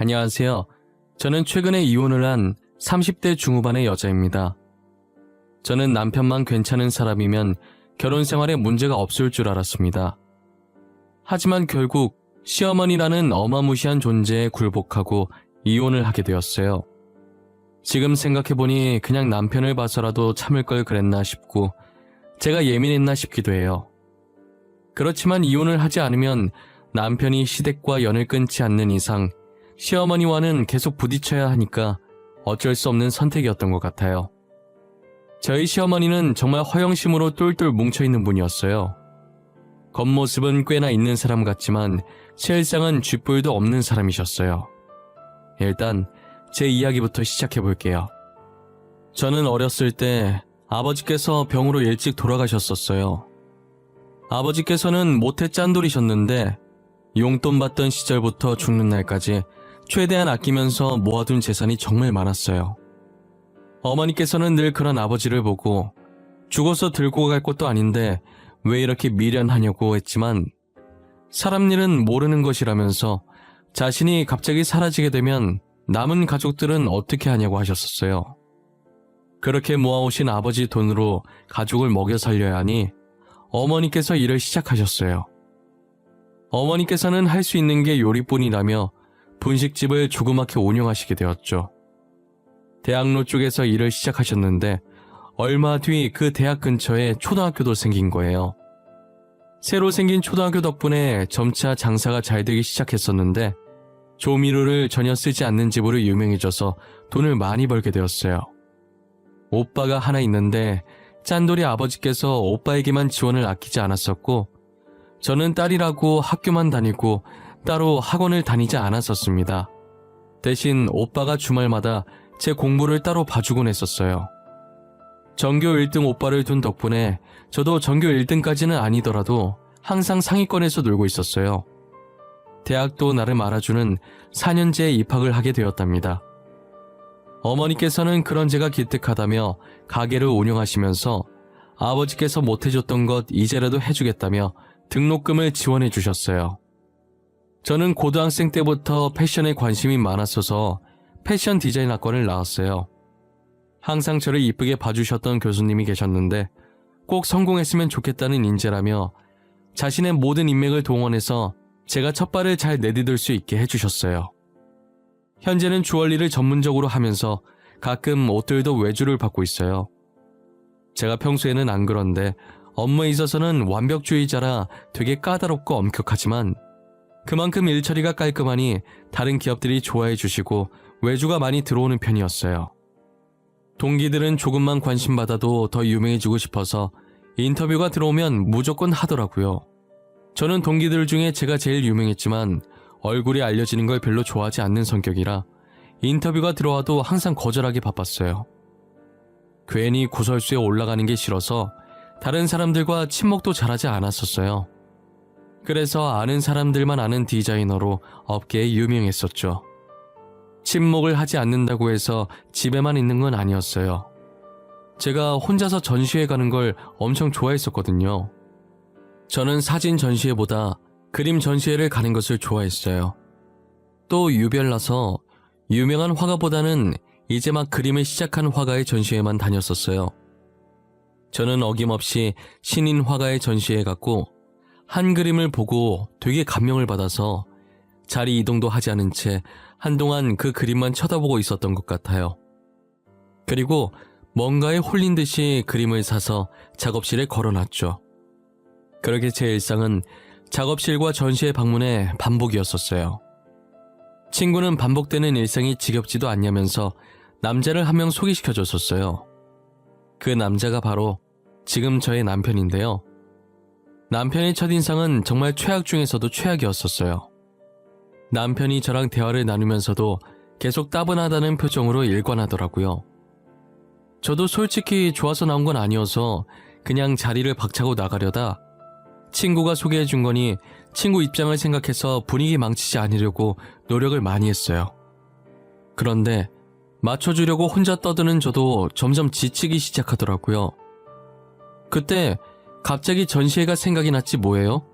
안녕하세요. 저는 최근에 이혼을 한 30대 중후반의 여자입니다. 저는 남편만 괜찮은 사람이면 결혼 생활에 문제가 없을 줄 알았습니다. 하지만 결국 시어머니라는 어마무시한 존재에 굴복하고 이혼을 하게 되었어요. 지금 생각해보니 그냥 남편을 봐서라도 참을 걸 그랬나 싶고 제가 예민했나 싶기도 해요. 그렇지만 이혼을 하지 않으면 남편이 시댁과 연을 끊지 않는 이상 시어머니와는 계속 부딪혀야 하니까 어쩔 수 없는 선택이었던 것 같아요. 저희 시어머니는 정말 허영심으로 똘똘 뭉쳐있는 분이었어요. 겉모습은 꽤나 있는 사람 같지만 실상은 쥐뿔도 없는 사람이셨어요. 일단 제 이야기부터 시작해볼게요. 저는 어렸을 때 아버지께서 병으로 일찍 돌아가셨었어요. 아버지께서는 모태 짠돌이셨는데 용돈 받던 시절부터 죽는 날까지 최대한 아끼면서 모아둔 재산이 정말 많았어요. 어머니께서는 늘 그런 아버지를 보고 죽어서 들고 갈 것도 아닌데 왜 이렇게 미련하냐고 했지만 사람 일은 모르는 것이라면서 자신이 갑자기 사라지게 되면 남은 가족들은 어떻게 하냐고 하셨었어요. 그렇게 모아오신 아버지 돈으로 가족을 먹여 살려야 하니 어머니께서 일을 시작하셨어요. 어머니께서는 할 수 있는 게 요리뿐이라며 분식집을 조그맣게 운영하시게 되었죠. 대학로 쪽에서 일을 시작하셨는데 얼마 뒤 그 대학 근처에 초등학교도 생긴 거예요. 새로 생긴 초등학교 덕분에 점차 장사가 잘 되기 시작했었는데 조미료를 전혀 쓰지 않는 집으로 유명해져서 돈을 많이 벌게 되었어요. 오빠가 하나 있는데 짠돌이 아버지께서 오빠에게만 지원을 아끼지 않았었고 저는 딸이라고 학교만 다니고 따로 학원을 다니지 않았었습니다. 대신 오빠가 주말마다 제 공부를 따로 봐주곤 했었어요. 전교 1등 오빠를 둔 덕분에 저도 전교 1등까지는 아니더라도 항상 상위권에서 놀고 있었어요. 대학도 나름 알아주는 4년제에 입학을 하게 되었답니다. 어머니께서는 그런 제가 기특하다며 가게를 운영하시면서 아버지께서 못해줬던 것 이제라도 해주겠다며 등록금을 지원해 주셨어요. 저는 고등학생 때부터 패션에 관심이 많았어서 패션 디자인 학과를 나왔어요. 항상 저를 이쁘게 봐주셨던 교수님이 계셨는데 꼭 성공했으면 좋겠다는 인재라며 자신의 모든 인맥을 동원해서 제가 첫발을 잘 내디딜 수 있게 해주셨어요. 현재는 주얼리를 전문적으로 하면서 가끔 옷들도 외주를 받고 있어요. 제가 평소에는 안 그런데 업무에 있어서는 완벽주의자라 되게 까다롭고 엄격하지만 그만큼 일처리가 깔끔하니 다른 기업들이 좋아해 주시고 외주가 많이 들어오는 편이었어요. 동기들은 조금만 관심 받아도 더 유명해지고 싶어서 인터뷰가 들어오면 무조건 하더라고요. 저는 동기들 중에 제가 제일 유명했지만 얼굴이 알려지는 걸 별로 좋아하지 않는 성격이라 인터뷰가 들어와도 항상 거절하기 바빴어요. 괜히 구설수에 올라가는 게 싫어서 다른 사람들과 친목도 잘하지 않았었어요. 그래서 아는 사람들만 아는 디자이너로 업계에 유명했었죠. 친목을 하지 않는다고 해서 집에만 있는 건 아니었어요. 제가 혼자서 전시회 가는 걸 엄청 좋아했었거든요. 저는 사진 전시회보다 그림 전시회를 가는 것을 좋아했어요. 또 유별나서 유명한 화가보다는 이제 막 그림을 시작한 화가의 전시회만 다녔었어요. 저는 어김없이 신인 화가의 전시회에 갔고 한 그림을 보고 되게 감명을 받아서 자리 이동도 하지 않은 채 한동안 그 그림만 쳐다보고 있었던 것 같아요. 그리고 뭔가에 홀린 듯이 그림을 사서 작업실에 걸어놨죠. 그렇게 제 일상은 작업실과 전시회 방문의 반복이었었어요. 친구는 반복되는 일상이 지겹지도 않냐면서 남자를 한 명 소개시켜줬었어요. 그 남자가 바로 지금 저의 남편인데요. 남편의 첫인상은 정말 최악 중에서도 최악이었었어요. 남편이 저랑 대화를 나누면서도 계속 따분하다는 표정으로 일관하더라고요. 저도 솔직히 좋아서 나온 건 아니어서 그냥 자리를 박차고 나가려다 친구가 소개해준 거니 친구 입장을 생각해서 분위기 망치지 않으려고 노력을 많이 했어요. 그런데 맞춰주려고 혼자 떠드는 저도 점점 지치기 시작하더라고요. 그때 갑자기 전시회가 생각이 났지 뭐예요?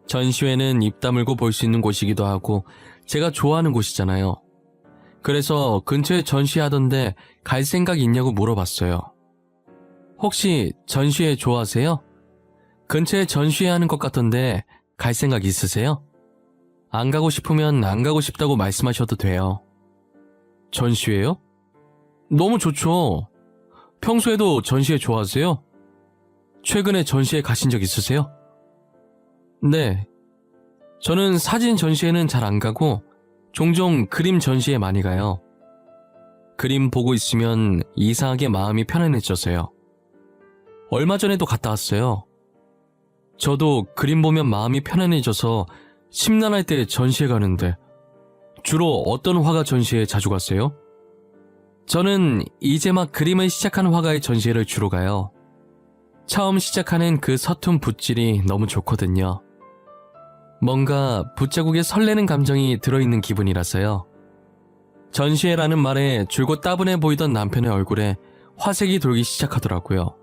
전시회는 입 다물고 볼 수 있는 곳이기도 하고 제가 좋아하는 곳이잖아요. 그래서 근처에 전시하던데 갈 생각 있냐고 물어봤어요. 혹시 전시회 좋아하세요? 근처에 전시회 하는 것 같던데 갈 생각 있으세요? 안 가고 싶으면 안 가고 싶다고 말씀하셔도 돼요. 전시회요? 너무 좋죠. 평소에도 전시회 좋아하세요? 최근에 전시회 가신 적 있으세요? 네. 저는 사진 전시회는 잘 안 가고 종종 그림 전시회 많이 가요. 그림 보고 있으면 이상하게 마음이 편안해져서요. 얼마 전에도 갔다 왔어요. 저도 그림 보면 마음이 편안해져서 심란할 때 전시회 가는데 주로 어떤 화가 전시회에 자주 가세요? 저는 이제 막 그림을 시작한 화가의 전시회를 주로 가요. 처음 시작하는 그 서툰 붓질이 너무 좋거든요. 뭔가 붓자국에 설레는 감정이 들어있는 기분이라서요. 전시회라는 말에 줄곧 따분해 보이던 남편의 얼굴에 화색이 돌기 시작하더라고요.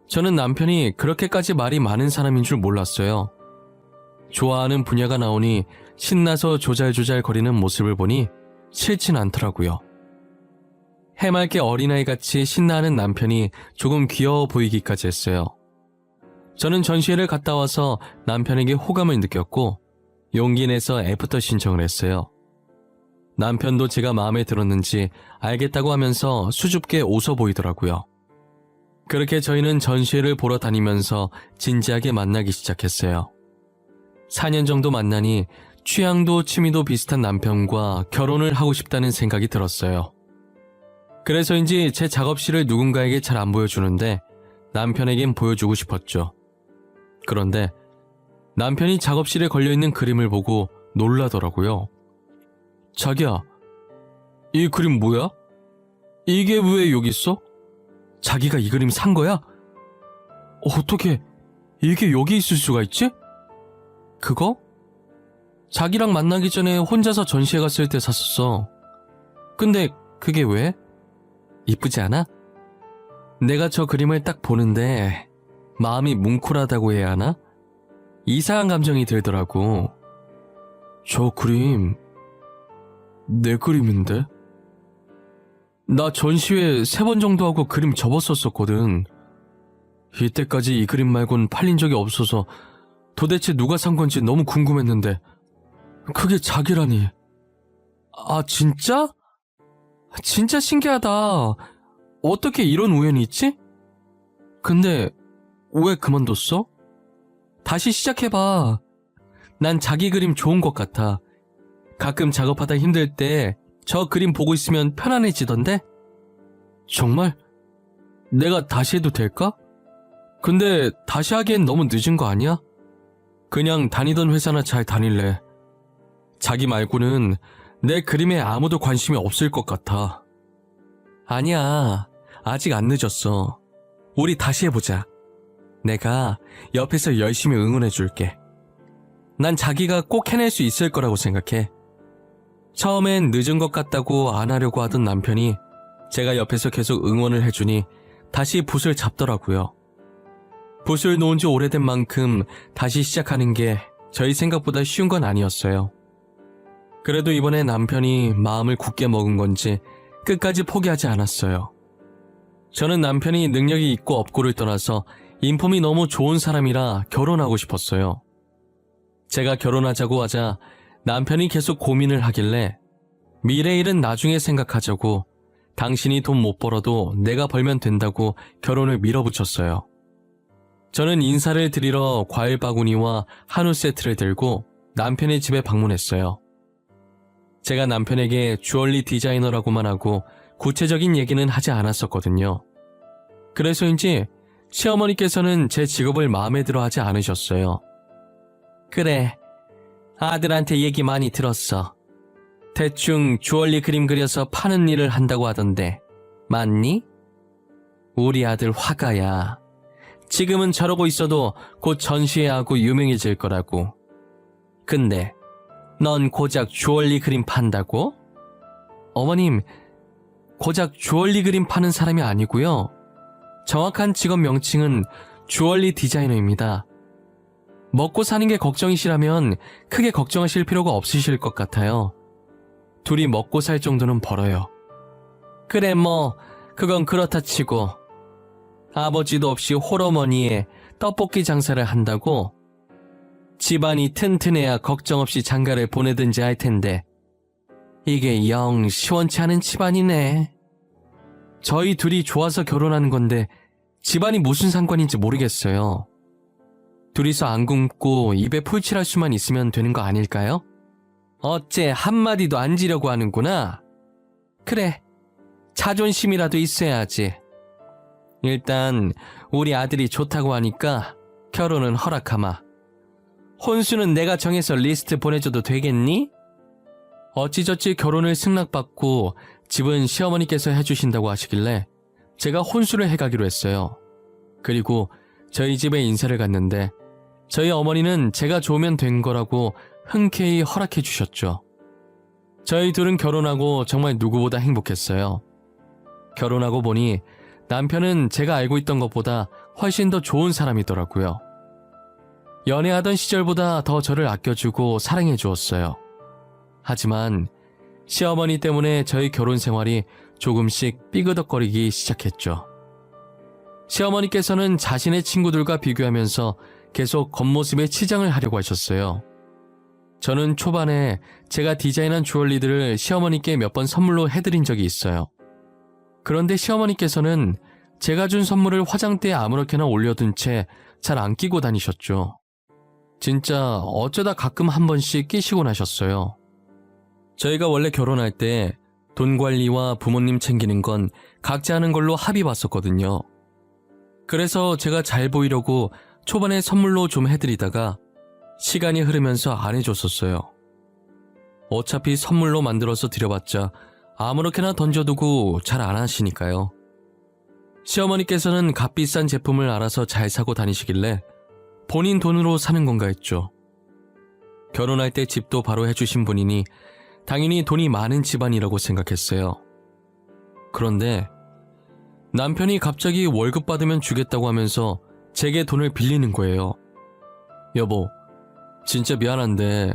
저는 남편이 그렇게까지 말이 많은 사람인 줄 몰랐어요. 좋아하는 분야가 나오니 신나서 조잘조잘 거리는 모습을 보니 싫진 않더라고요. 해맑게 어린아이같이 신나하는 남편이 조금 귀여워 보이기까지 했어요. 저는 전시회를 갔다 와서 남편에게 호감을 느꼈고 용기 내서 애프터 신청을 했어요. 남편도 제가 마음에 들었는지 알겠다고 하면서 수줍게 웃어 보이더라고요. 그렇게 저희는 전시회를 보러 다니면서 진지하게 만나기 시작했어요. 4년 정도 만나니 취향도 취미도 비슷한 남편과 결혼을 하고 싶다는 생각이 들었어요. 그래서인지 제 작업실을 누군가에게 잘 안 보여주는데 남편에겐 보여주고 싶었죠. 그런데 남편이 작업실에 걸려있는 그림을 보고 놀라더라고요. 자기야, 이 그림 뭐야? 이게 왜 여기 있어? 자기가 이 그림 산 거야? 어떻게 이게 여기 있을 수가 있지? 그거? 자기랑 만나기 전에 혼자서 전시회 갔을 때 샀었어. 근데 그게 왜? 이쁘지 않아? 내가 저 그림을 딱 보는데 마음이 뭉클하다고 해야 하나? 이상한 감정이 들더라고. 저 그림 내 그림인데? 나 전시회 3번 정도 하고 그림 접었었거든. 이때까지 이 그림 말곤 팔린 적이 없어서 도대체 누가 산 건지 너무 궁금했는데 그게 자기라니. 아, 진짜? 진짜 신기하다. 어떻게 이런 우연이 있지? 근데 왜 그만뒀어? 다시 시작해봐. 난 자기 그림 좋은 것 같아. 가끔 작업하다 힘들 때 저 그림 보고 있으면 편안해지던데? 정말? 내가 다시 해도 될까? 근데 다시 하기엔 너무 늦은 거 아니야? 그냥 다니던 회사나 잘 다닐래. 자기 말고는 내 그림에 아무도 관심이 없을 것 같아. 아니야, 아직 안 늦었어. 우리 다시 해보자. 내가 옆에서 열심히 응원해줄게. 난 자기가 꼭 해낼 수 있을 거라고 생각해. 처음엔 늦은 것 같다고 안 하려고 하던 남편이 제가 옆에서 계속 응원을 해주니 다시 붓을 잡더라고요. 붓을 놓은 지 오래된 만큼 다시 시작하는 게 저희 생각보다 쉬운 건 아니었어요. 그래도 이번에 남편이 마음을 굳게 먹은 건지 끝까지 포기하지 않았어요. 저는 남편이 능력이 있고 없고를 떠나서 인품이 너무 좋은 사람이라 결혼하고 싶었어요. 제가 결혼하자고 하자 남편이 계속 고민을 하길래 미래 일은 나중에 생각하자고 당신이 돈 못 벌어도 내가 벌면 된다고 결혼을 밀어붙였어요. 저는 인사를 드리러 과일 바구니와 한우 세트를 들고 남편의 집에 방문했어요. 제가 남편에게 주얼리 디자이너라고만 하고 구체적인 얘기는 하지 않았었거든요. 그래서인지 시어머니께서는 제 직업을 마음에 들어 하지 않으셨어요. 그래, 아들한테 얘기 많이 들었어. 대충 주얼리 그림 그려서 파는 일을 한다고 하던데 맞니? 우리 아들 화가야. 지금은 저러고 있어도 곧 전시회하고 유명해질 거라고. 근데 넌 고작 주얼리 그림 판다고? 어머님, 고작 주얼리 그림 파는 사람이 아니고요. 정확한 직업 명칭은 주얼리 디자이너입니다. 먹고 사는 게 걱정이시라면 크게 걱정하실 필요가 없으실 것 같아요. 둘이 먹고 살 정도는 벌어요. 그래 뭐 그건 그렇다 치고 아버지도 없이 홀어머니에 떡볶이 장사를 한다고? 집안이 튼튼해야 걱정 없이 장가를 보내든지 할 텐데 이게 영 시원치 않은 집안이네. 저희 둘이 좋아서 결혼하는 건데 집안이 무슨 상관인지 모르겠어요. 둘이서 안 굶고 입에 풀칠할 수만 있으면 되는 거 아닐까요? 어째 한마디도 안 지려고 하는구나. 그래, 자존심이라도 있어야지. 일단 우리 아들이 좋다고 하니까 결혼은 허락하마. 혼수는 내가 정해서 리스트 보내줘도 되겠니? 어찌저찌 결혼을 승낙받고 집은 시어머니께서 해주신다고 하시길래 제가 혼수를 해가기로 했어요. 그리고 저희 집에 인사를 갔는데 저희 어머니는 제가 좋으면 된 거라고 흔쾌히 허락해 주셨죠. 저희 둘은 결혼하고 정말 누구보다 행복했어요. 결혼하고 보니 남편은 제가 알고 있던 것보다 훨씬 더 좋은 사람이더라고요. 연애하던 시절보다 더 저를 아껴주고 사랑해 주었어요. 하지만 시어머니 때문에 저희 결혼 생활이 조금씩 삐그덕거리기 시작했죠. 시어머니께서는 자신의 친구들과 비교하면서 계속 겉모습에 치장을 하려고 하셨어요. 저는 초반에 제가 디자인한 주얼리들을 시어머니께 몇 번 선물로 해드린 적이 있어요. 그런데 시어머니께서는 제가 준 선물을 화장대에 아무렇게나 올려둔 채 잘 안 끼고 다니셨죠. 진짜 어쩌다 가끔 한 번씩 끼시곤 하셨어요. 저희가 원래 결혼할 때 돈 관리와 부모님 챙기는 건 각자 하는 걸로 합의 봤었거든요. 그래서 제가 잘 보이려고 초반에 선물로 좀 해드리다가 시간이 흐르면서 안 해줬었어요. 어차피 선물로 만들어서 드려봤자 아무렇게나 던져두고 잘 안 하시니까요. 시어머니께서는 값비싼 제품을 알아서 잘 사고 다니시길래 본인 돈으로 사는 건가 했죠. 결혼할 때 집도 바로 해주신 분이니 당연히 돈이 많은 집안이라고 생각했어요. 그런데 남편이 갑자기 월급 받으면 주겠다고 하면서 제게 돈을 빌리는 거예요. 여보, 진짜 미안한데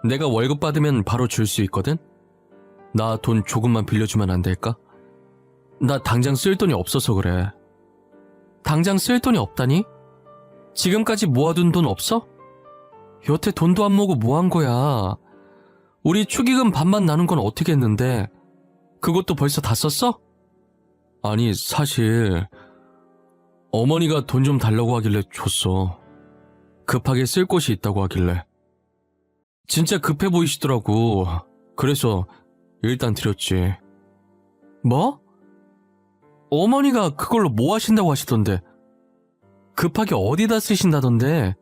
내가 월급 받으면 바로 줄 수 있거든? 나 돈 조금만 빌려주면 안 될까? 나 당장 쓸 돈이 없어서 그래. 당장 쓸 돈이 없다니? 지금까지 모아둔 돈 없어? 여태 돈도 안 모으고 뭐 한 거야? 우리 축의금 반만 나눈 건 어떻게 했는데 그것도 벌써 다 썼어? 아니 사실 어머니가 돈 좀 달라고 하길래 줬어. 급하게 쓸 곳이 있다고 하길래. 진짜 급해 보이시더라고. 그래서 일단 드렸지. 뭐? 어머니가 그걸로 뭐 하신다고 하시던데. 급하게 어디다 쓰신다던데.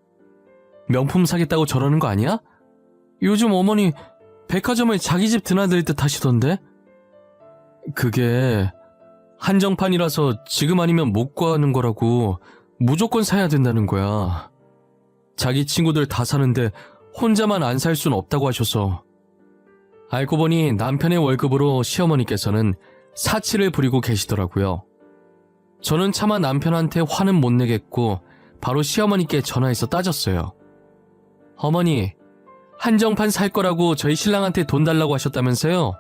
명품 사겠다고 저러는 거 아니야? 요즘 어머니 백화점을 자기 집 드나들 듯 하시던데. 그게 한정판이라서 지금 아니면 못 구하는 거라고 무조건 사야 된다는 거야. 자기 친구들 다 사는데 혼자만 안 살 순 없다고 하셔서. 알고 보니 남편의 월급으로 시어머니께서는 사치를 부리고 계시더라고요. 저는 차마 남편한테 화는 못 내겠고 바로 시어머니께 전화해서 따졌어요. 어머니, 한정판 살 거라고 저희 신랑한테 돈 달라고 하셨다면서요?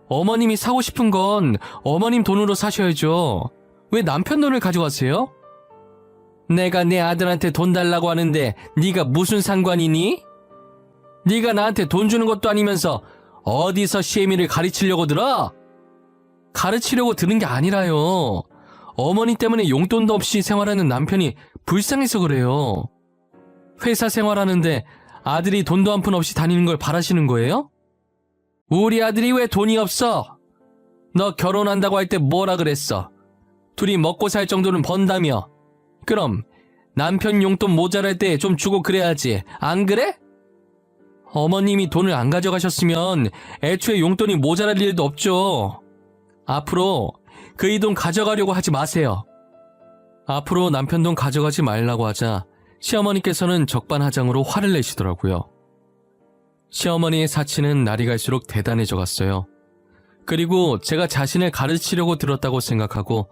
어머님이 사고 싶은 건 어머님 돈으로 사셔야죠. 왜 남편 돈을 가져가세요? 내가 내 아들한테 돈 달라고 하는데 네가 무슨 상관이니? 네가 나한테 돈 주는 것도 아니면서 어디서 시애미를 가르치려고 들어? 가르치려고 드는 게 아니라요. 어머니 때문에 용돈도 없이 생활하는 남편이 불쌍해서 그래요. 회사 생활하는데 아들이 돈도 한 푼 없이 다니는 걸 바라시는 거예요? 우리 아들이 왜 돈이 없어? 너 결혼한다고 할 때 뭐라 그랬어? 둘이 먹고 살 정도는 번다며. 그럼 남편 용돈 모자랄 때 좀 주고 그래야지. 안 그래? 어머님이 돈을 안 가져가셨으면 애초에 용돈이 모자랄 일도 없죠. 앞으로 그이 돈 가져가려고 하지 마세요. 앞으로 남편 돈 가져가지 말라고 하자 시어머니께서는 적반하장으로 화를 내시더라고요. 시어머니의 사치는 날이 갈수록 대단해져 갔어요. 그리고 제가 자신을 가르치려고 들었다고 생각하고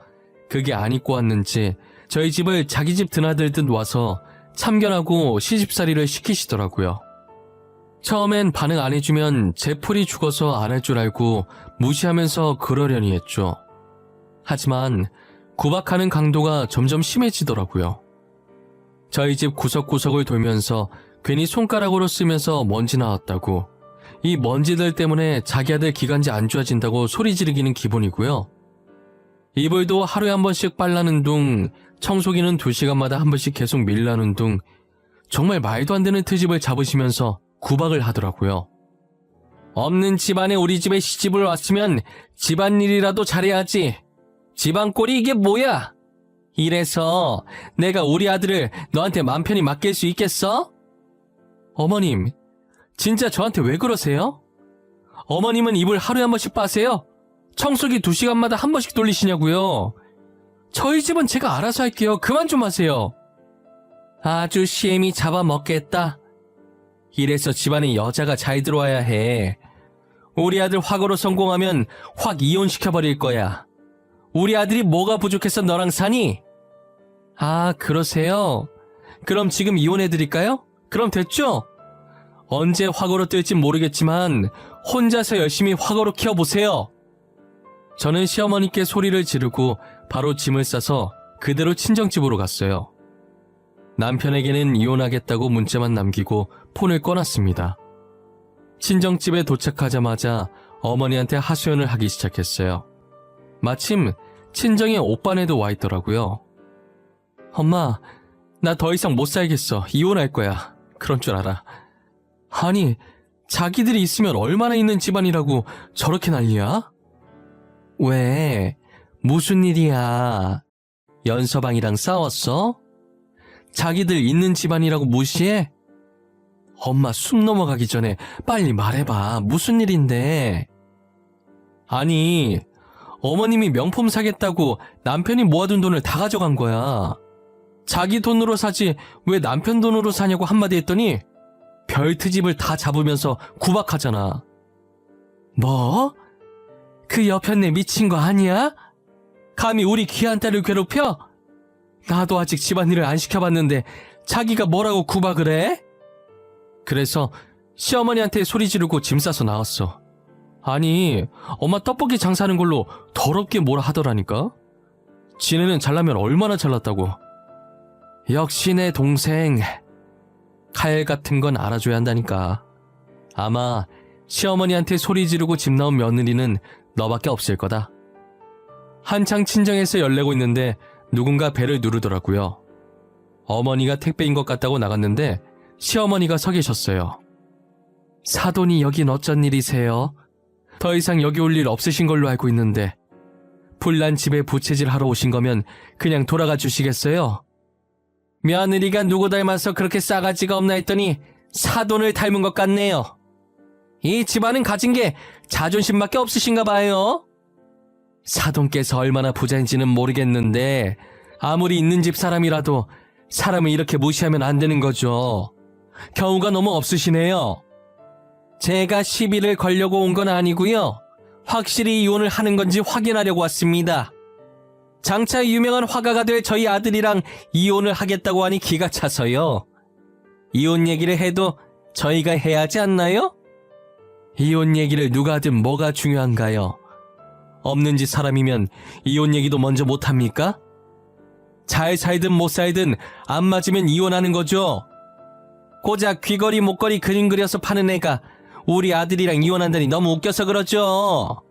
그게 안 입고 왔는지 저희 집을 자기 집 드나들듯 와서 참견하고 시집살이를 시키시더라고요. 처음엔 반응 안 해주면 제 풀이 죽어서 안 할 줄 알고 무시하면서 그러려니 했죠. 하지만 구박하는 강도가 점점 심해지더라고요. 저희 집 구석구석을 돌면서 괜히 손가락으로 쓰면서 먼지 나왔다고, 이 먼지들 때문에 자기 아들 기관지 안 좋아진다고 소리 지르기는 기본이고요. 이불도 하루에 한 번씩 빨라는 둥, 청소기는 2시간마다 한 번씩 계속 밀라는 둥, 정말 말도 안 되는 트집을 잡으시면서 구박을 하더라고요. 없는 집안에 우리 집에 시집을 왔으면 집안일이라도 잘해야지. 집안꼴이 이게 뭐야? 이래서 내가 우리 아들을 너한테 맘 편히 맡길 수 있겠어? 어머님, 진짜 저한테 왜 그러세요? 어머님은 이불 하루에 한 번씩 빠세요? 청소기 2시간마다 한 번씩 돌리시냐고요? 저희 집은 제가 알아서 할게요. 그만 좀 하세요. 아주 시엠이 잡아먹겠다. 이래서 집안에 여자가 잘 들어와야 해. 우리 아들 화고로 성공하면 확 이혼시켜버릴 거야. 우리 아들이 뭐가 부족해서 너랑 사니? 아, 그러세요? 그럼 지금 이혼해드릴까요? 그럼 됐죠? 언제 화고로 뜰진 모르겠지만 혼자서 열심히 화고로 키워보세요. 저는 시어머니께 소리를 지르고 바로 짐을 싸서 그대로 친정집으로 갔어요. 남편에게는 이혼하겠다고 문자만 남기고 폰을 꺼놨습니다. 친정집에 도착하자마자 어머니한테 하소연을 하기 시작했어요. 마침 친정에 오빠네도 와 있더라고요. 엄마, 나 더 이상 못 살겠어. 이혼할 거야. 그런 줄 알아. 아니, 자기들이 있으면 얼마나 있는 집안이라고 저렇게 난리야? 왜? 무슨 일이야? 연서방이랑 싸웠어? 자기들 있는 집안이라고 무시해? 엄마, 숨 넘어가기 전에 빨리 말해봐. 무슨 일인데? 아니, 어머님이 명품 사겠다고 남편이 모아둔 돈을 다 가져간 거야. 자기 돈으로 사지 왜 남편 돈으로 사냐고 한마디 했더니 별트집을 다 잡으면서 구박하잖아. 뭐? 그 여편네 미친 거 아니야? 감히 우리 귀한 딸을 괴롭혀? 나도 아직 집안일을 안 시켜봤는데 자기가 뭐라고 구박을 해? 그래서 시어머니한테 소리 지르고 짐 싸서 나왔어. 아니, 엄마 떡볶이 장사하는 걸로 더럽게 뭐라 하더라니까? 지네는 잘나면 얼마나 잘났다고. 역시 내 동생. 칼 같은 건 알아줘야 한다니까. 아마 시어머니한테 소리 지르고 집 나온 며느리는 너밖에 없을 거다. 한창 친정에서 열내고 있는데 누군가 배를 누르더라고요. 어머니가 택배인 것 같다고 나갔는데 시어머니가 서 계셨어요. 사돈이 여긴 어쩐 일이세요? 더 이상 여기 올 일 없으신 걸로 알고 있는데 불난 집에 부채질 하러 오신 거면 그냥 돌아가 주시겠어요? 며느리가 누구 닮아서 그렇게 싸가지가 없나 했더니 사돈을 닮은 것 같네요. 이 집안은 가진 게 자존심밖에 없으신가 봐요. 사돈께서 얼마나 부자인지는 모르겠는데 아무리 있는 집 사람이라도 사람을 이렇게 무시하면 안 되는 거죠. 경우가 너무 없으시네요. 제가 시비를 걸려고 온 건 아니고요. 확실히 이혼을 하는 건지 확인하려고 왔습니다. 장차 유명한 화가가 될 저희 아들이랑 이혼을 하겠다고 하니 기가 차서요. 이혼 얘기를 해도 저희가 해야 하지 않나요? 이혼 얘기를 누가 하든 뭐가 중요한가요? 없는 집 사람이면 이혼 얘기도 먼저 못합니까? 잘 살든 못 살든 안 맞으면 이혼하는 거죠. 고작 귀걸이 목걸이 그림 그려서 파는 애가 우리 아들이랑 이혼한다니 너무 웃겨서 그러죠.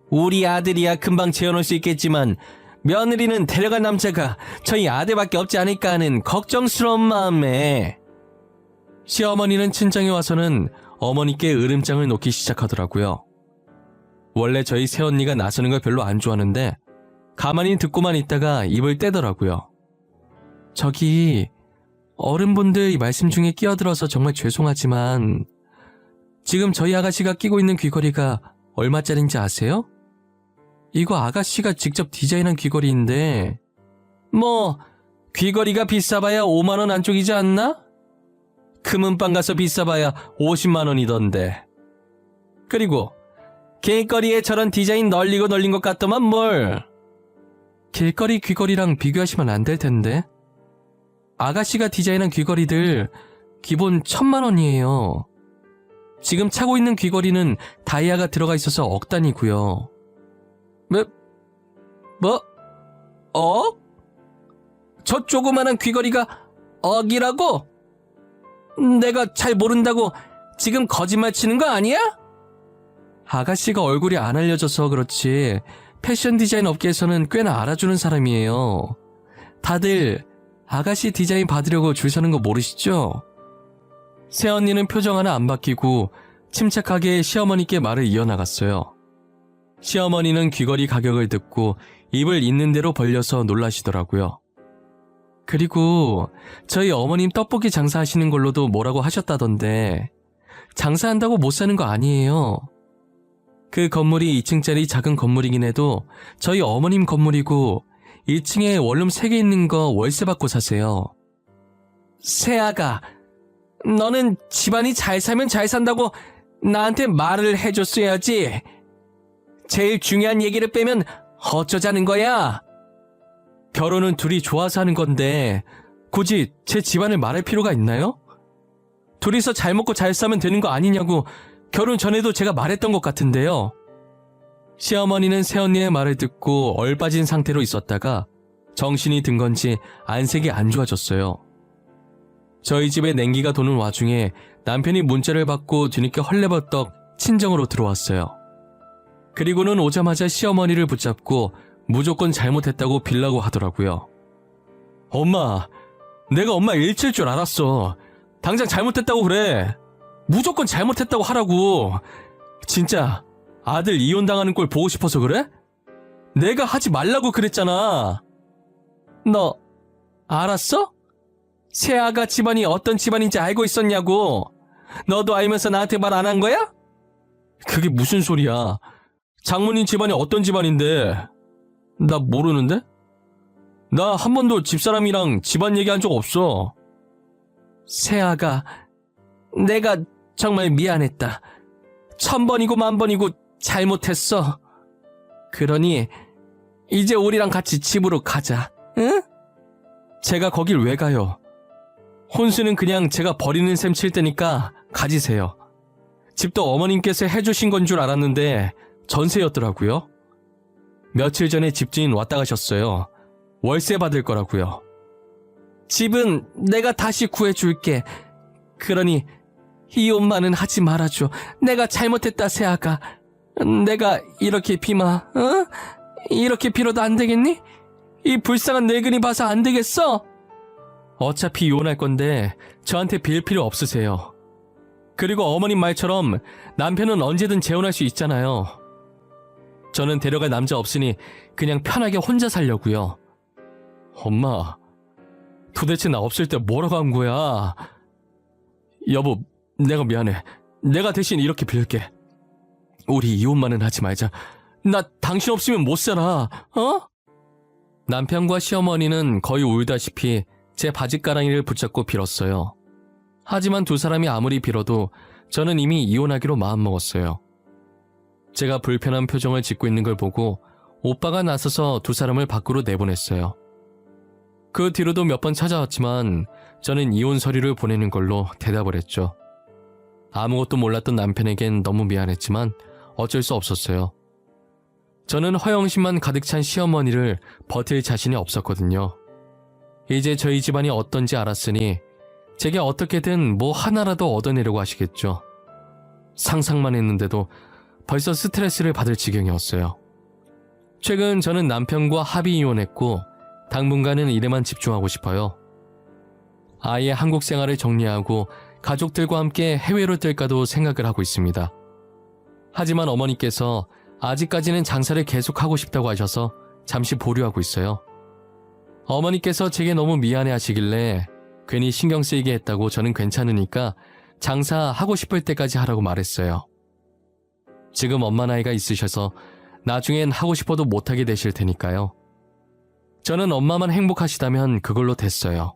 우리 아들이야 금방 재혼할 수 있겠지만 며느리는 데려갈 남자가 저희 아들밖에 없지 않을까 하는 걱정스러운 마음에. 시어머니는 친정에 와서는 어머니께 으름장을 놓기 시작하더라고요. 원래 저희 새언니가 나서는 걸 별로 안 좋아하는데 가만히 듣고만 있다가 입을 떼더라고요. 저기 어른분들 말씀 중에 끼어들어서 정말 죄송하지만 지금 저희 아가씨가 끼고 있는 귀걸이가 얼마짜린지 아세요? 이거 아가씨가 직접 디자인한 귀걸이인데 뭐 귀걸이가 비싸봐야 5만원 안쪽이지 않나? 금은방 가서 비싸봐야 50만원이던데. 그리고 길거리에 저런 디자인 널리고 널린 것 같더만 뭘. 길거리 귀걸이랑 비교하시면 안 될 텐데. 아가씨가 디자인한 귀걸이들 기본 1,000만 원이에요. 지금 차고 있는 귀걸이는 다이아가 들어가 있어서 억 단위고요. 뭐? 억? 저 조그만한 귀걸이가 억이라고? 내가 잘 모른다고 지금 거짓말 치는 거 아니야? 아가씨가 얼굴이 안 알려져서 그렇지 패션 디자인 업계에서는 꽤나 알아주는 사람이에요. 다들 아가씨 디자인 받으려고 줄 서는 거 모르시죠? 새언니는 표정 하나 안 바뀌고 침착하게 시어머니께 말을 이어나갔어요. 시어머니는 귀걸이 가격을 듣고 입을 있는 대로 벌려서 놀라시더라고요. 그리고 저희 어머님 떡볶이 장사하시는 걸로도 뭐라고 하셨다던데 장사한다고 못 사는 거 아니에요. 그 건물이 2층짜리 작은 건물이긴 해도 저희 어머님 건물이고 1층에 원룸 3개 있는 거 월세 받고 사세요. 새아가, 너는 집안이 잘 살면 잘 산다고 나한테 말을 해줬어야지. 제일 중요한 얘기를 빼면 어쩌자는 거야? 결혼은 둘이 좋아서 하는 건데 굳이 제 집안을 말할 필요가 있나요? 둘이서 잘 먹고 잘 싸면 되는 거 아니냐고 결혼 전에도 제가 말했던 것 같은데요. 시어머니는 새언니의 말을 듣고 얼빠진 상태로 있었다가 정신이 든 건지 안색이 안 좋아졌어요. 저희 집에 냉기가 도는 와중에 남편이 문자를 받고 뒤늦게 헐레벌떡 친정으로 들어왔어요. 그리고는 오자마자 시어머니를 붙잡고 무조건 잘못했다고 빌라고 하더라고요. 엄마, 내가 엄마 일칠 줄 알았어. 당장 잘못했다고 그래. 무조건 잘못했다고 하라고. 진짜 아들 이혼당하는 꼴 보고 싶어서 그래? 내가 하지 말라고 그랬잖아. 너 알았어? 새아가 집안이 어떤 집안인지 알고 있었냐고. 너도 알면서 나한테 말 안 한 거야? 그게 무슨 소리야. 장모님 집안이 어떤 집안인데. 나 모르는데? 나 한 번도 집사람이랑 집안 얘기한 적 없어. 새아가, 내가 정말 미안했다. 1000번이고 10,000번이고 잘못했어. 그러니 이제 우리랑 같이 집으로 가자. 응? 제가 거길 왜 가요? 혼수는 그냥 제가 버리는 셈 칠 테니까 가지세요. 집도 어머님께서 해주신 건 줄 알았는데 전세였더라고요. 며칠 전에 집주인 왔다 가셨어요. 월세 받을 거라고요. 집은 내가 다시 구해줄게. 그러니 이혼만은 하지 말아줘. 내가 잘못했다, 새아가. 내가 이렇게 이렇게 빌어도 안 되겠니? 이 불쌍한 늙은이 봐서 안 되겠어? 어차피 이혼할 건데 저한테 빌 필요 없으세요. 그리고 어머님 말처럼 남편은 언제든 재혼할 수 있잖아요. 저는 데려갈 남자 없으니 그냥 편하게 혼자 살려고요. 엄마, 도대체 나 없을 때 뭐라고 한 거야? 여보, 내가 미안해. 내가 대신 이렇게 빌게. 우리 이혼만은 하지 말자. 나 당신 없으면 못 살아. 어? 남편과 시어머니는 거의 울다시피 제 바짓가랑이를 붙잡고 빌었어요. 하지만 두 사람이 아무리 빌어도 저는 이미 이혼하기로 마음먹었어요. 제가 불편한 표정을 짓고 있는 걸 보고 오빠가 나서서 두 사람을 밖으로 내보냈어요. 그 뒤로도 몇 번 찾아왔지만 저는 이혼 서류를 보내는 걸로 대답을 했죠. 아무것도 몰랐던 남편에겐 너무 미안했지만 어쩔 수 없었어요. 저는 허영심만 가득 찬 시어머니를 버틸 자신이 없었거든요. 이제 저희 집안이 어떤지 알았으니 제게 어떻게든 뭐 하나라도 얻어내려고 하시겠죠. 상상만 했는데도 벌써 스트레스를 받을 지경이었어요. 최근 저는 남편과 합의 이혼했고 당분간은 일에만 집중하고 싶어요. 아예 한국 생활을 정리하고 가족들과 함께 해외로 뜰까도 생각을 하고 있습니다. 하지만 어머니께서 아직까지는 장사를 계속하고 싶다고 하셔서 잠시 보류하고 있어요. 어머니께서 제게 너무 미안해 하시길래 괜히 신경 쓰이게 했다고 저는 괜찮으니까 장사하고 싶을 때까지 하라고 말했어요. 지금 엄마 나이가 있으셔서 나중엔 하고 싶어도 못하게 되실 테니까요. 저는 엄마만 행복하시다면 그걸로 됐어요.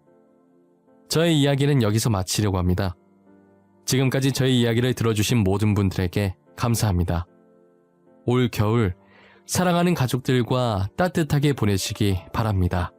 저의 이야기는 여기서 마치려고 합니다. 지금까지 저의 이야기를 들어주신 모든 분들에게 감사합니다. 올 겨울 사랑하는 가족들과 따뜻하게 보내시기 바랍니다.